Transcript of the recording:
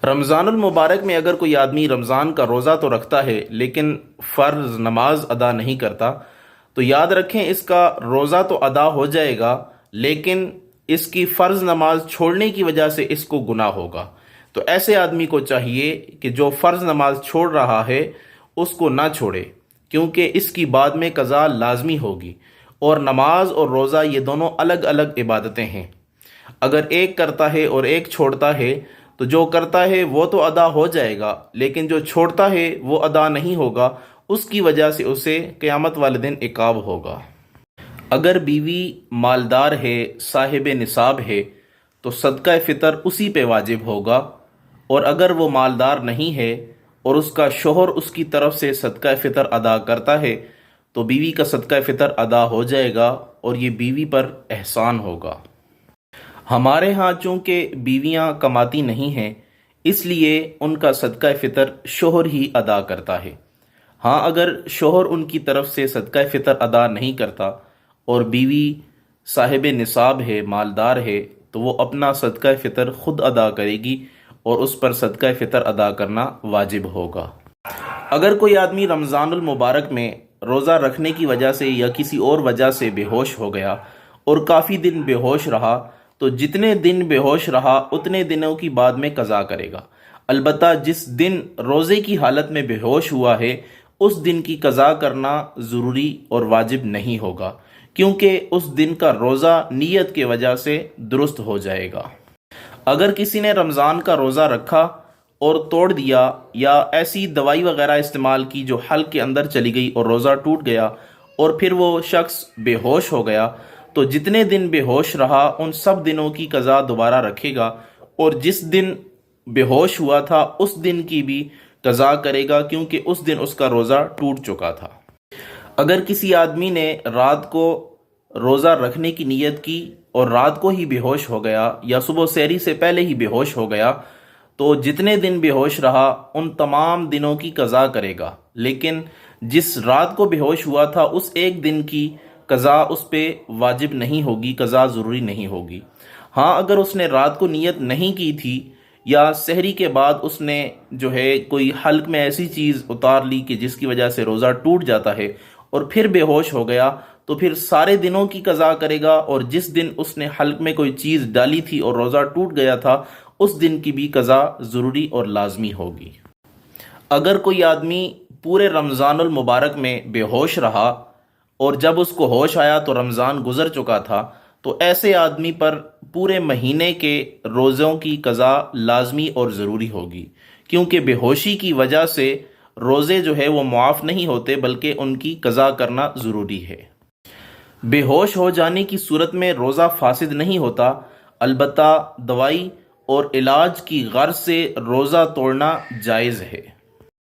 رمضان المبارک میں اگر کوئی آدمی رمضان کا روزہ تو رکھتا ہے لیکن فرض نماز ادا نہیں کرتا تو یاد رکھیں اس کا روزہ تو ادا ہو جائے گا، لیکن اس کی فرض نماز چھوڑنے کی وجہ سے اس کو گناہ ہوگا۔ تو ایسے آدمی کو چاہیے کہ جو فرض نماز چھوڑ رہا ہے اس کو نہ چھوڑے، کیونکہ اس کی بعد میں قضا لازمی ہوگی، اور نماز اور روزہ یہ دونوں الگ الگ عبادتیں ہیں۔ اگر ایک کرتا ہے اور ایک چھوڑتا ہے تو جو کرتا ہے وہ تو ادا ہو جائے گا، لیکن جو چھوڑتا ہے وہ ادا نہیں ہوگا، اس کی وجہ سے اسے قیامت والے دن عقاب ہوگا۔ اگر بیوی مالدار ہے، صاحب نصاب ہے، تو صدقہ فطر اسی پہ واجب ہوگا، اور اگر وہ مالدار نہیں ہے اور اس کا شوہر اس کی طرف سے صدقہ فطر ادا کرتا ہے تو بیوی کا صدقہ فطر ادا ہو جائے گا اور یہ بیوی پر احسان ہوگا۔ ہمارے ہاں چونکہ بیویاں کماتی نہیں ہیں، اس لیے ان کا صدقہ فطر شوہر ہی ادا کرتا ہے۔ ہاں اگر شوہر ان کی طرف سے صدقہ فطر ادا نہیں کرتا اور بیوی صاحب نصاب ہے، مالدار ہے، تو وہ اپنا صدقہ فطر خود ادا کرے گی اور اس پر صدقہ فطر ادا کرنا واجب ہوگا۔ اگر کوئی آدمی رمضان المبارک میں روزہ رکھنے کی وجہ سے یا کسی اور وجہ سے بے ہوش ہو گیا اور کافی دن بے ہوش رہا تو جتنے دن بے ہوش رہا اتنے دنوں کی بعد میں قضا کرے گا۔ البتہ جس دن روزے کی حالت میں بے ہوش ہوا ہے اس دن کی قضا کرنا ضروری اور واجب نہیں ہوگا، کیونکہ اس دن کا روزہ نیت کی وجہ سے درست ہو جائے گا۔ اگر کسی نے رمضان کا روزہ رکھا اور توڑ دیا یا ایسی دوائی وغیرہ استعمال کی جو حلق کے اندر چلی گئی اور روزہ ٹوٹ گیا اور پھر وہ شخص بے ہوش ہو گیا تو جتنے دن بے ہوش رہا ان سب دنوں کی قضا دوبارہ رکھے گا، اور جس دن بے ہوش ہوا تھا اس دن کی بھی قضا کرے گا، کیونکہ اس دن اس کا روزہ ٹوٹ چکا تھا۔ اگر کسی آدمی نے رات کو روزہ رکھنے کی نیت کی اور رات کو ہی بے ہوش ہو گیا یا صبح سحری سے پہلے ہی بے ہوش ہو گیا تو جتنے دن بے ہوش رہا ان تمام دنوں کی قضا کرے گا، لیکن جس رات کو بے ہوش ہوا تھا اس ایک دن کی قضا اس پہ واجب نہیں ہوگی، قضا ضروری نہیں ہوگی۔ ہاں اگر اس نے رات کو نیت نہیں کی تھی یا سحری کے بعد اس نے کوئی حلق میں ایسی چیز اتار لی کہ جس کی وجہ سے روزہ ٹوٹ جاتا ہے اور پھر بے ہوش ہو گیا تو پھر سارے دنوں کی قضا کرے گا، اور جس دن اس نے حلق میں کوئی چیز ڈالی تھی اور روزہ ٹوٹ گیا تھا اس دن کی بھی قضا ضروری اور لازمی ہوگی۔ اگر کوئی آدمی پورے رمضان المبارک میں بے ہوش رہا اور جب اس کو ہوش آیا تو رمضان گزر چکا تھا تو ایسے آدمی پر پورے مہینے کے روزوں کی قضا لازمی اور ضروری ہوگی، کیونکہ بے ہوشی کی وجہ سے روزے وہ معاف نہیں ہوتے بلکہ ان کی قضا کرنا ضروری ہے۔ بے ہوش ہو جانے کی صورت میں روزہ فاسد نہیں ہوتا، البتہ دوائی اور علاج کی غرض سے روزہ توڑنا جائز ہے۔